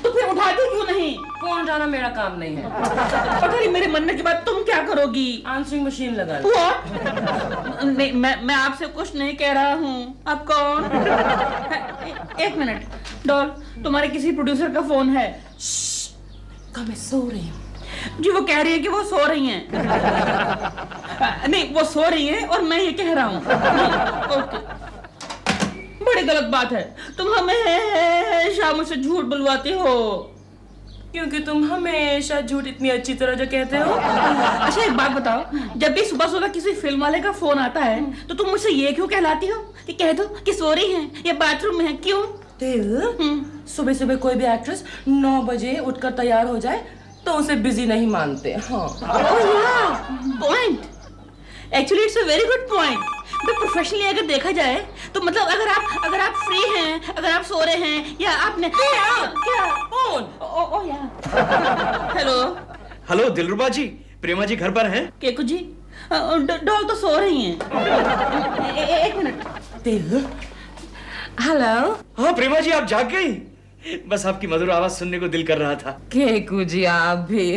तो फिर उठाती क्यों नहीं? फोन उठाना मेरा काम नहीं है। अगर मेरे मरने के बाद तुम क्या करोगी? आंसरिंग मशीन लगा। नहीं, मैं आपसे कुछ नहीं कह रहा हूँ। आप कौन? एक मिनट डॉल, तुम्हारे किसी प्रोड्यूसर का फोन है? मैं सो रही हूँ जी। वो कह रही है कि वो सो रही हैं। नहीं, वो सो रही हैं और मैं ये कह रहा हूँ। ओके, बड़ी गलत बात है। तुम हमेशा मुझसे झूठ बुलवाती हो। क्योंकि तुम हमेशा झूठ इतनी अच्छी तरह जो कहते हो। अच्छा एक बात बताओ, जब भी सुबह सुबह किसी फिल्म वाले का फोन आता है तो तुम मुझसे ये क्यों कहलाती हो कि कह दो कि सो रही हैं या बाथरूम में है? क्यों? सुबह सुबह कोई भी एक्ट्रेस 9 बजे उठकर तैयार हो जाए तो उसे बिजी नहीं मानते। हाँ। Point, actually it's a very good point. तो प्रोफेशनली अगर देखा जाए तो मतलब अगर आप फ्री हैं, अगर आप सो रहे हैं या आपने क्या फोन। ओ या हेलो हेलो दिलरुबा जी, प्रेमा जी घर पर हैं? केकू जी, डॉल तो सो रही हैं। एक मिनट। दिल, हेलो। हाँ प्रेमा जी, आप जाग गई? बस आपकी मधुर आवाज सुनने को दिल कर रहा था। केकू जी आप भी।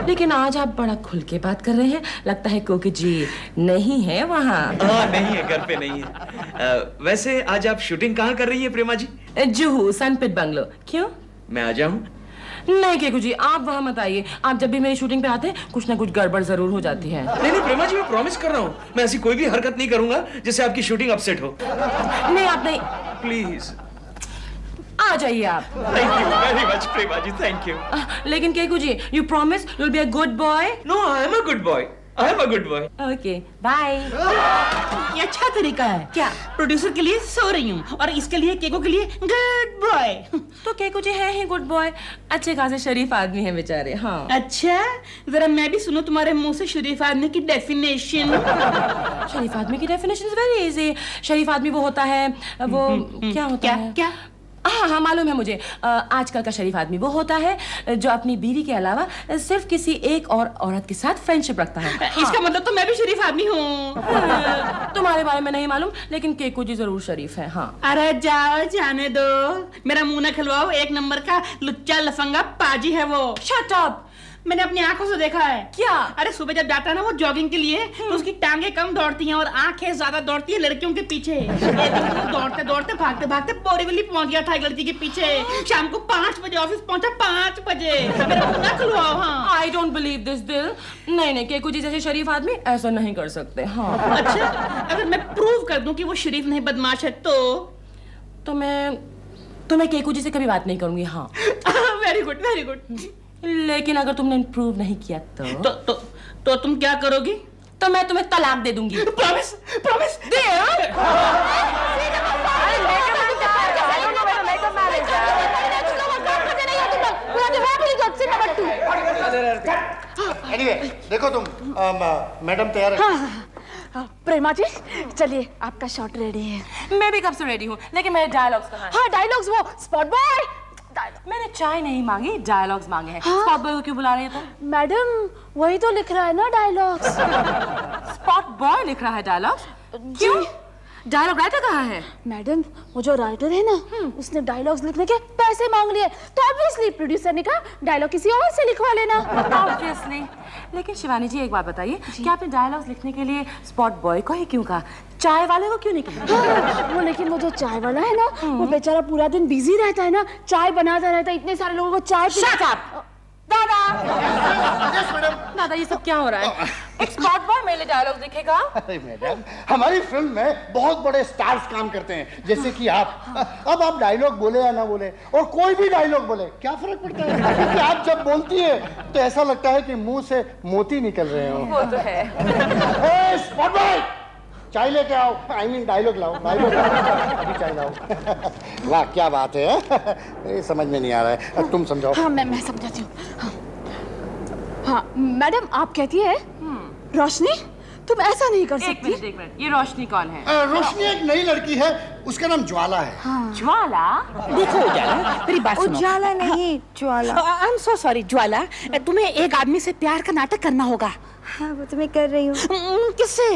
लेकिन आज आप बड़ा खुल के बात कर रहे हैं। लगता है कोकी जी नहीं है वहाँ। हाँ नहीं है, घर पे नहीं है। वैसे आज आप शूटिंग कहाँ कर रही है प्रेमा जी? जुहू सनपिट बंगलो। क्यों? मैं आ जाऊँ? नहीं केकू जी, आप वहाँ मत आइए। आप जब भी मेरी शूटिंग पे आते हैं कुछ ना कुछ गड़बड़ जरूर हो जाती है। नहीं प्रेमा जी, मैं प्रॉमिस कर रहा हूँ, मैं ऐसी कोई भी हरकत नहीं करूंगा जिससे आपकी शूटिंग अपसेट हो। नहीं आप नहीं। प्लीज आ जाइए आप। Thank you very much Prema ji, thank you. लेकिन Keku ji, you promise you will be a good boy? No, I am a good boy, I am a good boy. Okay bye. ये अच्छा तरीका है। क्या? प्रोड्यूसर के लिए सो रही हूँ और इसके लिए केको के लिए गुड बॉय। तो केकू जी है ही गुड बॉय, अच्छे खासे शरीफ आदमी हैं बेचारे। हाँ। अच्छा, जरा मैं भी सुनूं तुम्हारे मुंह से शरीफ आदमी की डेफिनेशन। शरीफ आदमी की डेफिनेशन इज वेरी इजी। शरीफ आदमी वो होता है, वो क्या होता है? क्या? हाँ मालूम है मुझे। आजकल का शरीफ आदमी वो होता है जो अपनी बीवी के अलावा सिर्फ किसी एक और औरत के साथ फ्रेंडशिप रखता है। हाँ। इसका मतलब तो मैं भी शरीफ आदमी हूँ। तुम्हारे बारे में नहीं मालूम, लेकिन केकू जी जरूर शरीफ है। हाँ। अरे जाओ, जाने दो, मेरा मुंह न खिलवाओ। एक नंबर का लुच्चा लफंगा पाजी है वो। Shut up. मैंने अपनी आंखों से देखा है। क्या? अरे सुबह जब जाता है ना वो जॉगिंग के लिए तो उसकी टांगे कम दौड़ती हैं और आंखें ज्यादा दौड़ती है लड़कियों के पीछे। दौड़ते दौड़ते भागते भागते बोरीवली पहुंच गया था एक लड़की के पीछे। शाम को 5 बजे ऑफिस पहुंचा, 5 बजे। मेरा मुंह ना खुलवाओ। हाँ। आई डोंट बिलीव दिस दिल। नहीं केकू जी जैसे शरीफ आदमी ऐसा नहीं कर सकते। हाँ। अच्छा, अगर मैं प्रूव कर दूं कि वो शरीफ नहीं बदमाश है तो मैं केकू जी से कभी बात नहीं करूंगी। हाँ। Very good, very good. लेकिन अगर तुमने प्रूव नहीं किया तो तुम क्या करोगी? तो मैं तुम्हें तलाक दे दूंगी। Promise, promise. Anyway, देखो तुम मैडम तैयार है? हाँ, प्रेमा जी चलिए, आपका शॉट रेडी है। मैं भी कब से रेडी हूँ, लेकिन मेरे डायलॉग्स कहाँ हैं? हाँ डायलॉग्स, वो स्पॉट बॉय। मैंने चाय नहीं मांगी, डायलॉग्स मांगे हैं। हाँ? स्पॉट बॉय को क्यों बुला रही है तुम? मैडम वही तो लिख रहा है ना डायलॉग्स। स्पॉट बॉय लिख रहा है डायलॉग्स? क्यों? डायलॉग राइटर कहाँ है? मैडम वो जो राइटर है ना, उसने डायलॉग्स लिखने के पैसे मांग लिए, तो ऑब्वियसली प्रोड्यूसर ने कहा डायलॉग किसी और से लिखवा लेना। ऑब्वियसली। लेकिन शिवानी जी एक बात बताइए, क्या आपने डायलॉग्स लिखने के लिए स्पॉट बॉय को ही क्यों कहा, चाय वाले को क्यों नहीं कहा? वो लेकिन वो जो चाय वाला है ना, वो बेचारा पूरा दिन बिजी रहता है ना, चाय बनाता रहता है, इतने सारे लोगों को चाय। शट अप दादा, ये सब क्या हो रहा है? एक स्पॉट बॉय मेरे लिए डायलॉग लिखेगा? अरे मैडम, हमारी फिल्म में बहुत बड़े स्टार्स काम करते हैं, जैसे कि आप। अब आप डायलॉग बोले या ना बोले, और कोई भी डायलॉग बोले, क्या फर्क पड़ता है? क्योंकि आप जब बोलती है तो ऐसा लगता है कि मुंह से मोती निकल रहे हो। वो तो है। स्पॉट बॉय, चाय लेके आओ। आई मीन डायलॉग लाओ, डायलॉग अभी चाय लाओ। वाह क्या बात है। ये समझ में नहीं आ रहा है, तुम समझाओ। हाँ मैं समझाती हूँ। हाँ मैडम, आप कहती है रोशनी तुम ऐसा नहीं कर सकती। एक मिनट, ये रोशनी कौन है? रोशनी एक नई लड़की है, उसका नाम ज्वाला है। हाँ। ज्वाला? देखो उजाला, मेरी बात सुनो। उजाला नहीं, ज्वाला। आई एम सो सॉरी ज्वाला, तुम्हें एक आदमी से प्यार का नाटक करना होगा। हाँ वो तो मैं कर रही हूँ। किससे?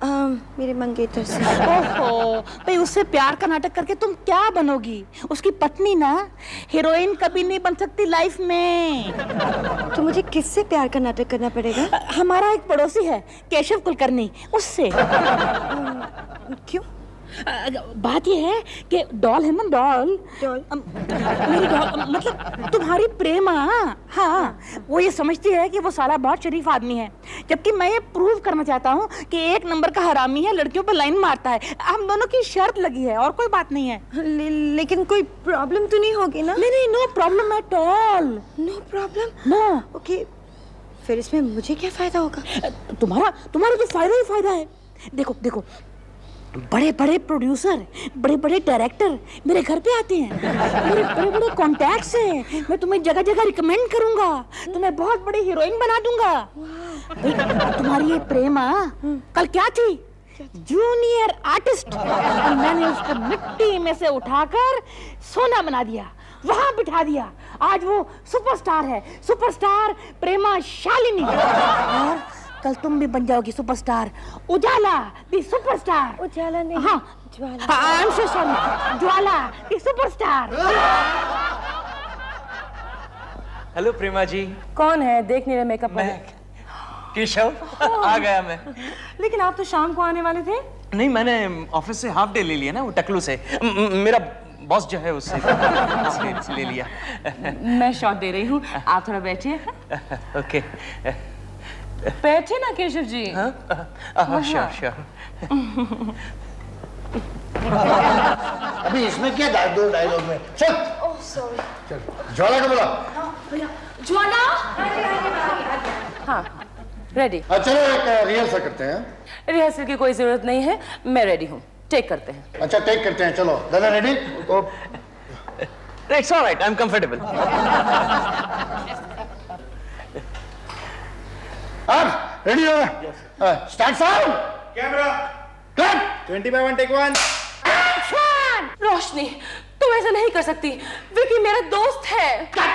मेरे मंगेतर से। ओहो, भाई उससे प्यार का नाटक करके तुम क्या बनोगी? उसकी पत्नी ना, हीरोइन कभी नहीं बन सकती लाइफ में। तो मुझे किससे प्यार का नाटक करना पड़ेगा? हमारा एक पड़ोसी है केशव कुलकर्णी, उससे। क्यों? बात ये है कि डॉल है ना, डॉल डॉल? मेरी डॉल मतलब तुम्हारी प्रेमा, हाँ, वो ये समझती है कि वो साला बहुत शरीफ आदमी है, जबकि मैं ये प्रूव करना चाहता हूँ कि एक नंबर का हरामी है, लड़कियों पर लाइन मारता है। हम दोनों की शर्त लगी है और कोई बात नहीं है। लेकिन कोई प्रॉब्लम तो नहीं होगी ना? नहीं, no problem at all. No problem? No. Okay, फिर इसमें मुझे क्या फायदा होगा? तुम्हारा तो फायदा ही फायदा है। देखो देखो, बड़े बड़े प्रोड्यूसर, बड़े बड़े डायरेक्टर मेरे घर पे आते हैं, मेरे बड़े बड़े कॉन्टैक्ट्स हैं, मैं तुम्हें जगह जगह रिकमेंड करूंगा, तुम्हें बहुत बड़ी हीरोइन बना दूंगा। भाई, तुम्हारी ये प्रेमा कल क्या थी? जूनियर आर्टिस्ट, और मैंने उसको मिट्टी में से उठाकर सोना बना दिया, वहां बिठा दिया। आज वो सुपरस्टार है, सुपरस्टार प्रेमा शालिनी। और कल तुम भी बन जाओगी सुपरस्टार, उजाला दी सुपरस्टार। उजाला नहीं, हाँ, Jwala. I am so sorry, Jwala दी सुपरस्टार। हेलो प्रेमा जी। कौन है? देख नहीं रहे मेकअप मैं में। केशव आ गया मैं। लेकिन आप तो शाम को आने वाले थे। नहीं, मैंने ऑफिस से हाफ डे ले लिया ना, वो टकलू से। मेरा बॉस जो है उससे हाफ डे ले लिया। मैं शॉट दे रही हूँ, आप थोड़ा बैठिए। ओके। बैठे ना केशव जी। हाँ, श्योर। अभी इसमें क्या दो डायलॉग में? चल। Oh sorry. चल, ज्वाला को बुला। ज्वाला। हाँ, रेडी। चलो एक रिहर्सल करते हैं। रिहर्सल की कोई जरूरत नहीं है, मैं रेडी हूँ, टेक करते हैं। अच्छा, टेक करते हैं, चलो। दादा ready? It's alright, I am comfortable. अब रेडी हो? Start sound, camera, cut. 20/1 take 1। Roshni, तुम ऐसा नहीं कर सकती, विकी मेरा दोस्त है। Cut.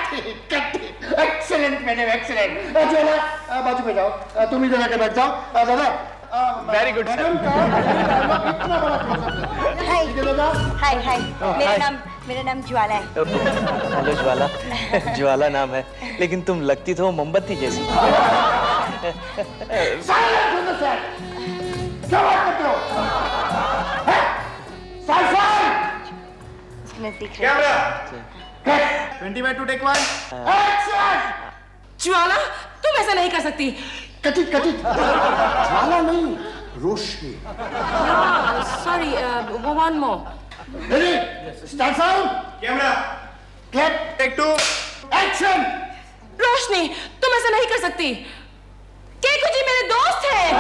Excellent madam, excellent. Jwala बाजू में जाओ, तुम इधर आके बैठ जाओ। दादा वेरी गुड सर। इतना बड़ा हाय इधर जाओ। हाय हाय, मेरा नाम ज्वाला है। हेलो ज्वाला। ज्वाला नाम है, लेकिन तुम लगती तो मोमबत्ती जैसी। साइलेंट सर, क्या बात करते हो? Camera, 20/2 take 1। ज्वाला, तुम ऐसा नहीं कर सकती। कटित ज्वाला नहीं, Roshni. Sorry, one more. Ready, start sound, camera, clap, take 2। Action. Roshni, तुम ऐसा नहीं कर सकती, केकू जी मेरे दोस्त हैं।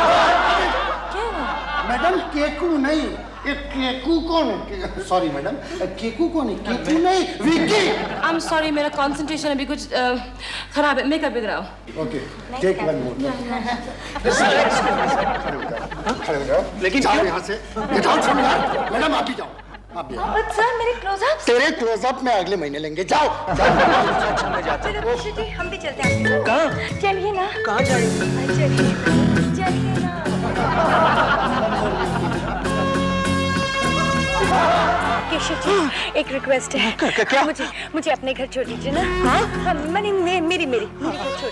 मैडम केकू नहीं, ये केकू कौन है? सॉरी मैडम, केकू कौन है? केकू नहीं, विकी। आई एम सॉरी, मेरा कंसंट्रेशन अभी कुछ खराब है, मेकअप बिगड़ाओ। Okay, take one more. खड़े हो जाओ। लेकिन जाओ क्यों? यहाँ से, get out from here. Madam आप भी जाओ, आप भी आओ। बट सर, मेरे क्लोजअप। तेरे क्लोजअप में अगले महीने लेंगे, जाओ। अच्छा, मैं जाता हूँ। चलो खुशी जी, हम भी चलते हैं। कहाँ? चलिए ना। कहाँ जा रही हो? चलिए ना। केशव जी, एक रिक्वेस्ट है। क्या? मुझे अपने घर छोड़ दीजिए ना। हाँ, मेरी घर छोड़।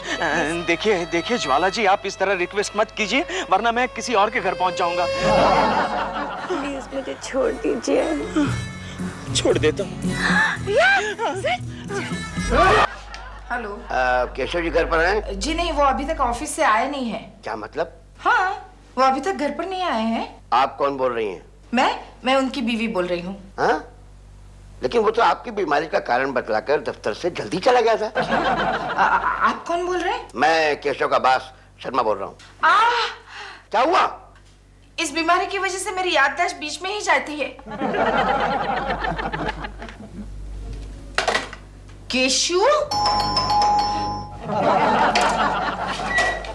देखिए ज्वाला जी, आप इस तरह रिक्वेस्ट मत कीजिए, वरना मैं किसी और के घर पहुंच जाऊंगा। प्लीज मुझे छोड़ दीजिए। छोड़ देता हूँ। हेलो। केशव जी घर पर हैं? जी नहीं, वो अभी तक ऑफिस से आए नहीं है। क्या मतलब? हाँ, वो अभी तक घर पर नहीं आए हैं। आप कौन बोल रही हैं? मैं उनकी बीवी बोल रही हूँ। हाँ? लेकिन वो तो आपकी बीमारी का कारण बतलाकर दफ्तर से जल्दी चला गया था। आप कौन बोल रहे हैं? मैं केशव का बॉस शर्मा बोल रहा हूँ। क्या हुआ? इस बीमारी की वजह से मेरी याददाश्त बीच में ही जाती है। केशु,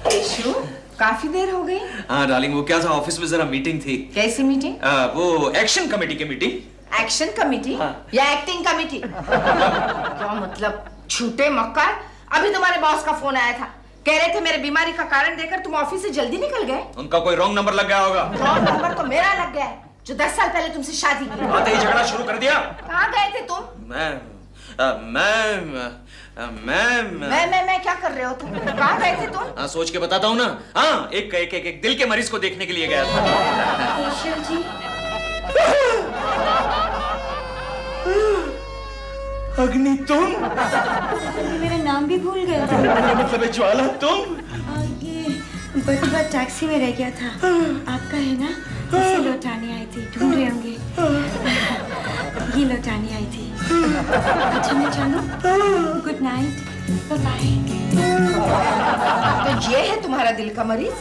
केशु, काफी देर हो गई। हाँ डार्लिंग, वो क्या था, ऑफिस में जरा मीटिंग थी। कैसी मीटिंग? वो एक्शन कमेटी की मीटिंग। Action committee? हाँ। या एक्टिंग कमेटी? क्या मतलब, झूठे मक्कार। अभी तुम्हारे बॉस का फोन आया था, कह रहे थे मेरे बीमारी का कारण देकर तुम ऑफिस से जल्दी निकल गए। उनका कोई रॉन्ग नंबर लग गया होगा। रॉन्ग नंबर तो मेरा लग गया है, जो 10 साल पहले तुमसे शादी की। आते ही झगड़ा शुरू कर दिया। कहाँ गए थे तुम? मैं क्या कर रहे हो तुम? कहाँ गए थे तुम? हाँ, सोच के बताता हूँ ना। हाँ, एक दिल के मरीज को देखने के लिए गया था। केशव जी, अग्नि तुम? मेरा नाम भी भूल गए। मतलब है ज्वाला तुम? ये बटुआ टैक्सी में रह गया था, आपका है ना? इसे लौटाने आई थी, ढूंढ रहे होंगे। ये लौटाने आई थी। अच्छा मैं चलूं? Good night, bye bye. तो ये है तुम्हारा दिल का मरीज?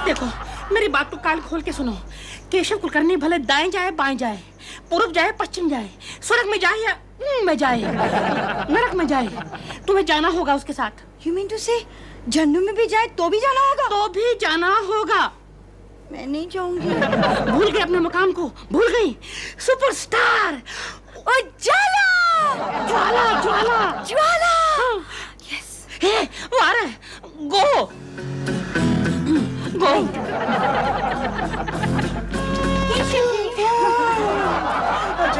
देखो, मेरी बात को कान खोल के सुनो। केशव कुलकर्णी भले दाएं जाए बाएं जाए, पूर्व जाए पश्चिम जाए, स्वर्ग में जाए या में जाए, नरक में जाए, तुम्हें जाना होगा उसके साथ। You mean to say, Jannu में भी जाए तो भी जाना होगा? तो भी जाना होगा। मैं नहीं जाऊंगी। भूल गई अपने मकाम को, भूल गई। सुपरस्टार उजाला, ज्वाला ज्वाला ज्वाला। यस, हे वो आ रहा है। गो गो।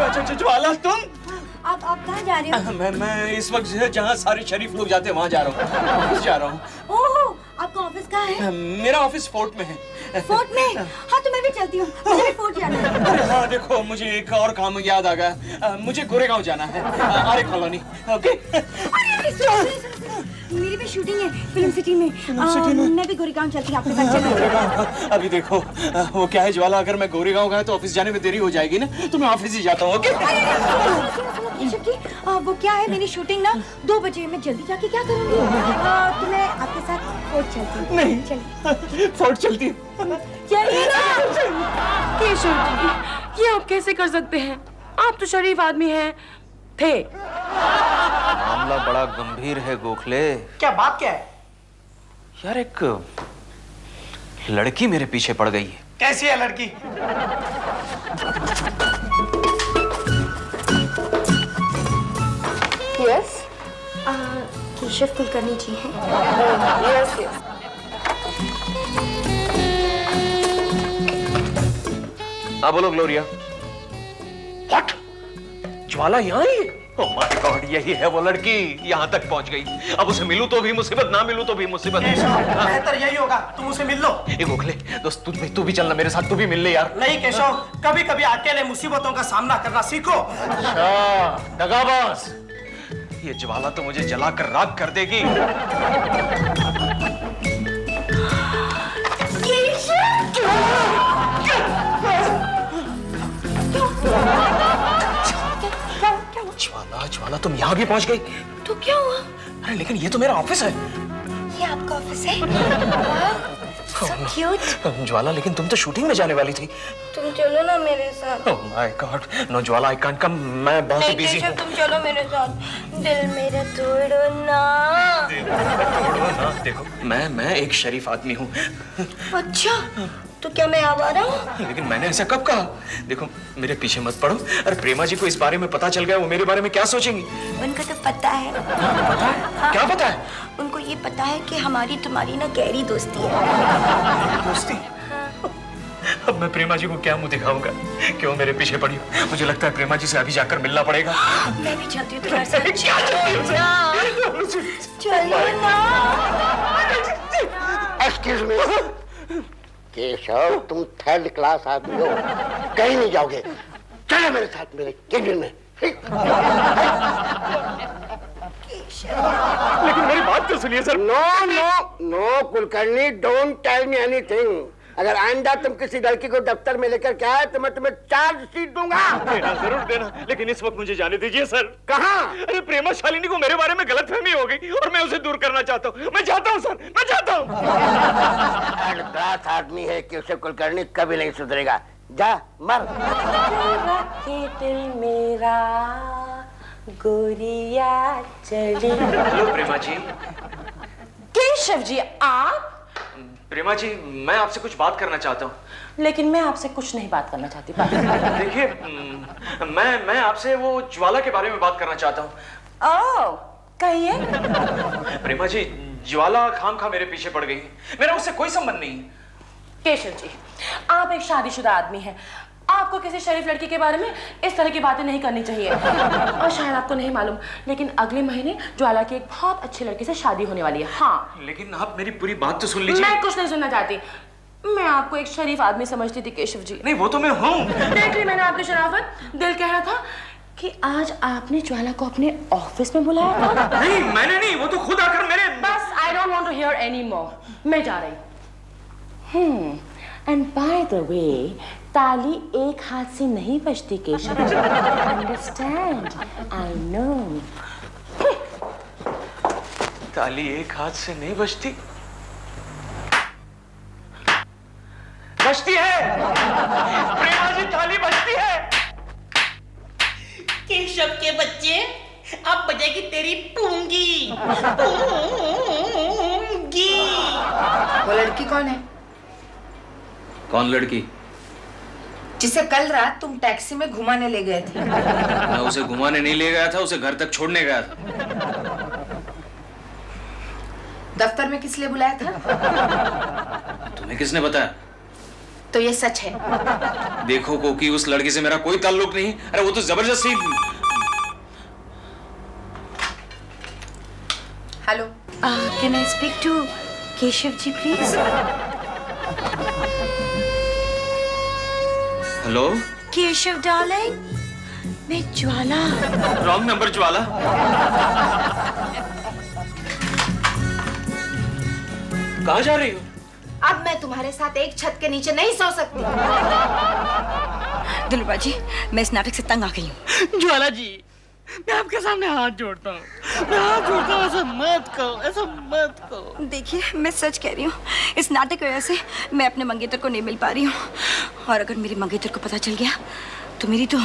अच्छा, ज्वाला तुम? आप कहाँ जा रहे हो? मैं इस वक्त जहाँ सारे शरीफ लोग जाते हैं वहाँ जा रहा हूँ। ऑफिस जा रहा हूँ। ओह, आपका ऑफिस कहाँ है? मेरा ऑफिस फोर्ट में है। फोर्ट में? हाँ, तो मैं भी चलती हूँ, मुझे भी फोर्ट जाना है। अरे हाँ, देखो मुझे एक और काम याद आ गया। मुझे गोरेगांव जाना है, आर्य कॉलोनी। ओके? अरे सुनो, मेरी भी शूटिंग है फिल्म सिटी में। मैं भी गोरेगांव चलती हूँ, आपके साथ चलूँ? अभी देखो वो क्या है ज्वाला, अगर मैं गोरेगांव गया तो ऑफिस जाने में देरी हो जाएगी ना, तो मैं ऑफिस ही जाता हूँ। ओके? केशव जी, वो क्या है, मेरी शूटिंग ना 2 बजे, मैं जल्दी जाके क्या करूँगी? तो मैं आपके साथ फोर्ट चलती हूँ। नहीं, चलिए। फोर्ट चलती है। चलिए ना। केशव जी, ये आप कैसे कर सकते हैं? आप तो शरीफ आदमी हैं, थे। मामला बड़ा गंभीर है गोखले। क्या बात क्या है? यार एक लड़की मेरे पीछे पड़ गई है। कैसी है लड़की? यस, केशव कुलकर्णी जी हैं। Yes yes. हाँ बोलो ग्लोरिया। व्हाट? ज्वाला यहाँ ही? ओह माय गॉड, यही है वो लड़की, यहाँ तक पहुँच गई। अब उसे मिलूं तो भी मुसीबत, ना मिलूं तो भी मुसीबत। बेहतर यही होगा तुम उसे मिल लो। ए गोखले दोस्त, तू भी चलना मेरे साथ, तू भी मिल ले यार। नहीं केशव, कभी कभी अकेले मुसीबतों का सामना करना सीखो। अच्छा दगाबाज, ये ज्वाला तो मुझे जलाकर राख कर देगी। ज्वाला तुम यहाँ भी पहुँच गई? तो क्या हुआ? अरे लेकिन ये तो मेरा ऑफिस है। ये आपका ऑफिस है? So cute। ज्वाला लेकिन तुम तो शूटिंग में जाने वाली थी। तुम चलो ना मेरे साथ। Oh my God, no Jwala I can't come, मैं बहुत ही बिजी हूँ। तुम चलो मेरे साथ, दिल मेरा तोड़ो ना। देखो मैं एक शरीफ आदमी हूँ। अच्छा, तो क्या मैं आवारा हूँ? लेकिन मैंने ऐसा कब कहा? देखो मेरे पीछे मत पड़ो। अरे प्रेमा जी को इस बारे में पता चल गया, वो मेरे बारे में क्या सोचेंगी? उनको तो पता है। पता है? हाँ। क्या पता है? उनको ये पता है कि हमारी तुम्हारी ना गहरी दोस्ती है। दोस्ती? अब मैं प्रेमा जी को क्या मुंह दिखाऊंगा? क्यों मेरे पीछे पड़ी हो? मुझे लगता है प्रेमा जी से अभी जाकर मिलना पड़ेगा। मैं भी चाहती हूँ तुम्हारे साथ। क्या चाहती हो? चलो ना। एक्सक्यूज मी केशव, तुम 3rd क्लास आदमी हो, कहीं नहीं जाओगे। चलो मेरे साथ मेरे केबिन में। लेकिन मेरी बात तो सुनिए sir. No no no Kulkarni, don't tell me anything. अगर आइंदा तुम किसी लड़की को दफ्तर में लेकर के आए तो मैं तुम्हें चार्जशीट दूंगा। देना, जरूर देना, लेकिन इस वक्त मुझे जाने दीजिए सर। कहाँ? अरे प्रेमा शालिनी को मेरे बारे में गलतफहमी हो गई और मैं उसे दूर करना चाहता हूँ। मैं जाता हूँ सर, मैं जाता हूँ। दास आदमी है कि उसे कुलकर्णी कभी नहीं सुधरेगा। जा मर। दिल मेरा गोरिया चली। हेलो प्रेमा जी। केशव जी, आप? प्रेमा जी, मैं आपसे कुछ बात करना चाहता हूँ। लेकिन मैं आपसे कुछ नहीं बात करना चाहती। देखिए मैं आपसे वो ज्वाला के बारे में बात करना चाहता हूँ। ओह, कहिए। प्रेमा जी, ज्वाला खामखा मेरे पीछे पड़ गई। मेरा उससे कोई संबंध नहीं। केशव जी, आप एक शादीशुदा आदमी हैं। आपको किसी शरीफ लड़की के बारे में इस तरह की बातें नहीं करनी चाहिए। और शायद आपको नहीं मालूम, लेकिन अगले महीने ज्वाला की एक बहुत अच्छी लड़की से शादी होने वाली है। हाँ, लेकिन आप मेरी पूरी बात तो सुन लीजिए। मैं कुछ नहीं सुनना चाहती। मैं आपको एक शरीफ आदमी समझती थी केशव जी। नहीं, वो तो मैं हूँ। देख ली मैंने आपकी शराफत। दिल कह रहा था कि आज आपने ज्वाला को अपने ऑफिस में बुलाया था। नहीं, मैंने नहीं, वो तो खुद आकर मेरे। बस, I don't want to hear any more. मैं जा रही हूँ। And by the way, ताली एक हाथ से नहीं बजती Keshav ji. Understand? I know. ताली एक हाथ से नहीं बजती। बजती है। प्रेमा जी, ताली बजती है। केशव के बच्चे, अब बजेगी तेरी पूंगी। पूंगी। वो लड़की कौन है? कौन लड़की? जिसे कल रात तुम टैक्सी में घुमाने ले गए थे। मैं उसे घुमाने नहीं ले गया था, उसे घर तक छोड़ने गया था। दफ्तर में किस लिए बुलाया था? तुम्हें किसने बताया? तो ये सच है? देखो कोकी, उस लड़की से मेरा कोई ताल्लुक नहीं। अरे वो तो जबरदस्ती। Hello, can I speak to Keshav ji please? Hello Keshav darling, मैं ज्वाला। रॉन्ग नंबर ज्वाला। कहाँ जा रही हो? अब मैं तुम्हारे साथ एक छत के नीचे नहीं सो सकती। दिलरुबा जी, मैं इस नाटक से तंग आ गई हूँ। ज्वाला जी, मैं आपके सामने हाथ जोड़ता हूँ। मैं हाथ जोड़ता हूँ, ऐसा मत कहो, ऐसा मत कहो। देखिए, मैं सच कह रही हूँ, इस नाटक की वजह से मैं अपने मंगेतर को नहीं मिल पा रही हूँ। और अगर मेरे मंगेतर को पता चल गया तो मेरी तो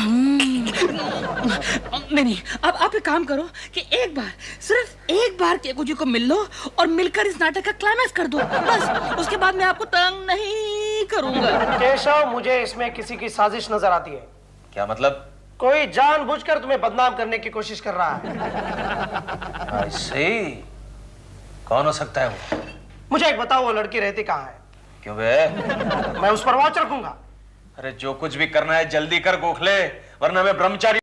नहीं, अब आप एक काम करो कि एक बार, सिर्फ एक बार केकू जी को मिल लो और मिलकर इस नाटक का क्लाइमैक्स कर दो। बस, उसके बाद मैं आपको तंग नहीं करूंगा। केशव, मुझे इसमें किसी की साजिश नजर आती है। क्या मतलब? कोई जानबूझकर तुम्हें बदनाम करने की कोशिश कर रहा है। ऐसे कौन हो सकता है वो? मुझे एक बताओ, वो लड़की रहती कहाँ है? क्यों बे? मैं उस पर वॉच रखूंगा। अरे जो कुछ भी करना है जल्दी कर गोखले, वरना मैं ब्रह्मचारी।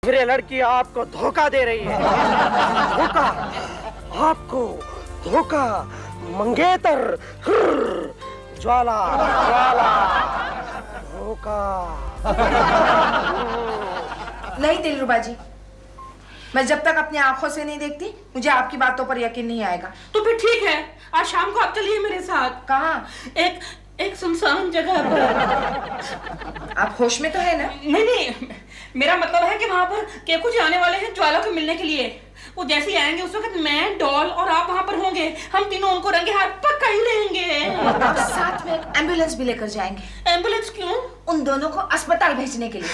फिर ये लड़की आपको धोखा दे रही है। धोखा, आपको धोखा। मंगेतर, ज्वाला, ज्वाला, धोखा। नहीं दिलरुबा जी, मैं जब तक अपनी आंखों से नहीं देखती, मुझे आपकी बातों पर यकीन नहीं आएगा। तो फिर ठीक है, आज शाम को आप चलिए मेरे साथ। कहाँ? एक सुनसान जगह पर। आप होश में तो है ना? नहीं, मेरा मतलब है कि वहाँ पर केकू जी आने वाले हैं ज्वाला को मिलने के लिए। वो जैसे ही आएंगे उस वक्त मैं, डॉल और आप वहाँ पर होंगे। हम तीनों उनको रंगे हाथ पक्का ही लेंगे। और साथ में एक एम्बुलेंस भी लेकर जाएंगे। एम्बुलेंस क्यों? उन दोनों को अस्पताल भेजने के लिए।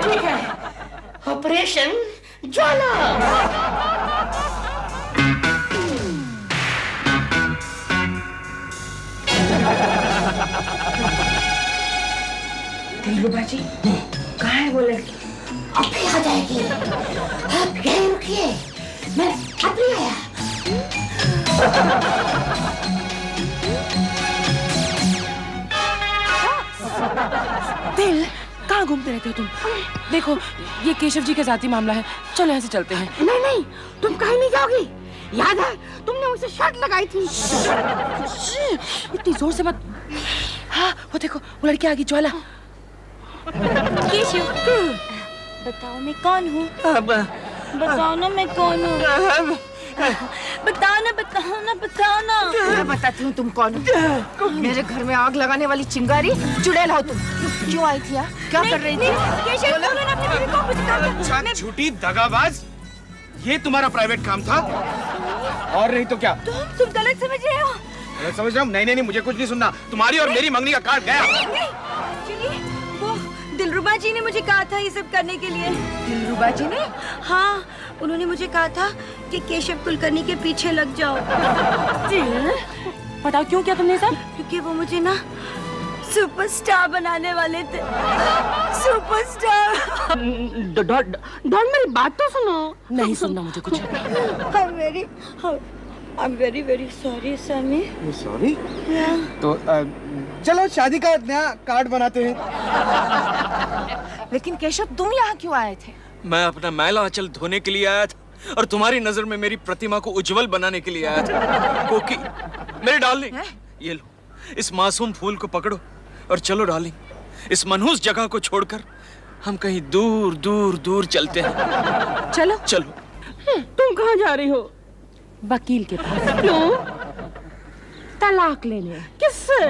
ठीक है, ऑपरेशन ज्वाला। दिलरुबा जी, कहाँ है वो लड़की? अभी आ जाएगी। आप यहीं रुकिए, मैं अभी आया। दिल, कहाँ घूमते रहते हो तुम? देखो ये केशव जी का जाती मामला है, चलो यहाँ से चलते हैं। नहीं नहीं, तुम कहीं नहीं जाओगी। याद है तुमने मुझसे शर्त लगाई थी। इतनी जोर से मत। हाँ वो देखो, वो लड़की आ गई, ज्वाला। केशव, बताओ मैं कौन हूँ? बताओ ना मैं कौन हूँ? बताओ ना, बताओ ना, बताओ ना। मैं बताती हूँ तुम कौन हो। मेरे घर में आग लगाने वाली चिंगारी चुड़ैल हो तुम। क्यों आई थी? क्या कर रही थी? केशव, बोलो ना अपने बीवी को, मुझे काम है। झूठी दगाबाज, ये तुम्हारा प्राइवेट काम था? और नहीं तो क्या? तुम गलत समझ रहे हो। गलत समझ रहा हूँ? नहीं नहीं नहीं, मुझे कुछ नहीं सुनना। तुम्हारी और मेरी मंगनी का कार्ड गया। एक्चुअली वो दिलरुबा जी ने मुझे कहा था ये सब करने के लिए। दिलरुबा जी ने? हाँ, उन्होंने मुझे कहा था कि केशव कुलकर्णी के पीछे लग जाओ। बताओ क्यों किया तुमने सब? क्योंकि वो मुझे ना सुपरस्टार बनाने वाले थे। सुपरस्टार। डॉन मेरी बात तो सुनो। नहीं सुनना मुझे कुछ। I'm very very sorry समी। सॉरी? तो चलो शादी का नया कार्ड बनाते हैं। लेकिन केशव तुम यहाँ क्यों आए थे? मैं अपना मैला आंचल धोने के लिए आया था और तुम्हारी नजर में मेरी प्रतिमा को उज्जवल बनाने के लिए आया था। कोकी, मेरे डार्लिंग, ये लो, इस मासूम फूल को पकड़ो और चलो डार्लिंग, इस मनहूस जगह को छोड़कर हम कहीं दूर दूर दूर चलते हैं। चलो चलो। तुम कहाँ जा रही हो? वकील के पास। क्यों? तलाक लेने। किससे?